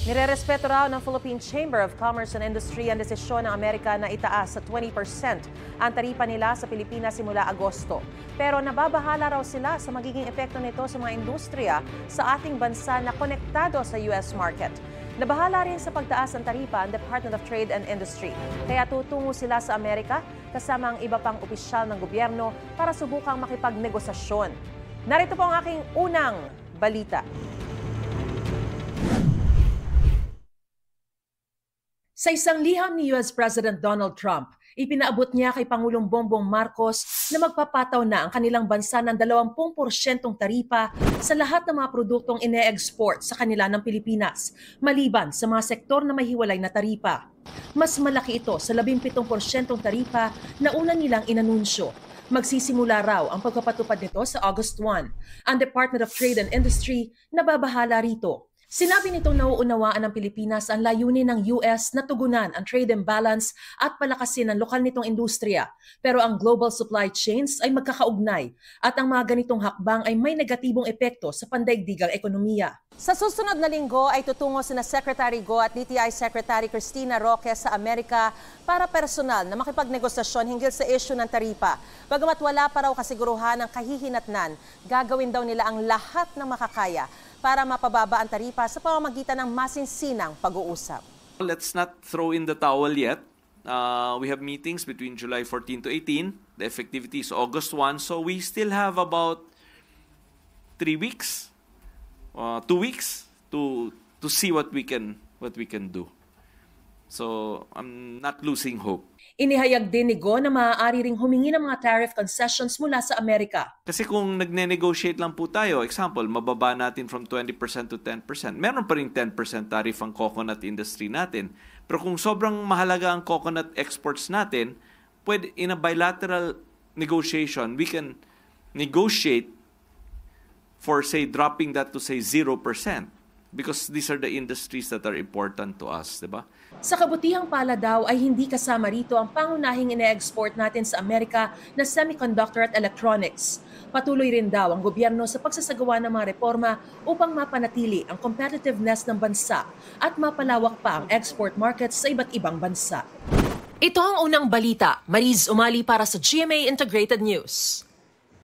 Nirerespeto raw ng Philippine Chamber of Commerce and Industry ang desisyon ng Amerika na itaas sa 20% ang taripa nila sa Pilipinas simula Agosto. Pero nababahala raw sila sa magiging epekto nito sa mga industriya sa ating bansa na konektado sa US market. Nabahala rin sa pagtaas ng taripa ang Department of Trade and Industry. Kaya tutungo sila sa Amerika kasama ang iba pang opisyal ng gobyerno para subukang makipagnegosasyon. Narito po ang aking unang balita. Sa isang liham ni US President Donald Trump, ipinaabot niya kay Pangulong Bongbong Marcos na magpapataw na ang kanilang bansa ng 20% taripa sa lahat ng mga produktong ine-export sa kanila ng Pilipinas, maliban sa mga sektor na may hiwalay na taripa. Mas malaki ito sa 17% taripa na una nilang inanunsyo. Magsisimula raw ang pagpapatupad nito sa August 1. Ang Department of Trade and Industry nababahala rito. Sinabi nitong nauunawaan ng Pilipinas ang layunin ng US na tugunan ang trade imbalance at palakasin ang lokal nitong industriya. Pero ang global supply chains ay magkakaugnay at ang mga ganitong hakbang ay may negatibong epekto sa pandaigdigang ekonomiya. Sa susunod na linggo ay tutungo sina Secretary Go at DTI Secretary Cristina Roque sa Amerika para personal na makipagnegosasyon hinggil sa issue ng taripa. Bagamat wala pa raw kasiguruhan ng kahihinatnan, gagawin daw nila ang lahat ng makakaya para mapababa ang taripa sa pamamagitan ng masinsinang pag-uusap. Let's not throw in the towel yet. We have meetings between July 14 to 18. The effectivity is August 1. So we still have about 3 weeks, 2 weeks to see what we can do. So I'm not losing hope. Inihayag din ni Go na maaari ring humingi ng mga tariff concessions mula sa Amerika. Kasi kung nagne-negotiate lang po tayo, example, mababa natin from 20% to 10%, meron pa rin 10% tariff ang coconut industry natin. Pero kung sobrang mahalaga ang coconut exports natin, pwede in a bilateral negotiation, we can negotiate for, say, dropping that to, say, 0%. Because these are the industries that are important to us, di ba? Sa kabutihang pala daw ay hindi kasama rito ang pangunahing ine-export natin sa Amerika na semiconductor at electronics. Patuloy rin daw ang gobyerno sa pagsasagawa ng mga reforma upang mapanatili ang competitiveness ng bansa at mapalawak pa ang export markets sa iba't ibang bansa. Ito ang unang balita. Mariz Umali para sa GMA Integrated News.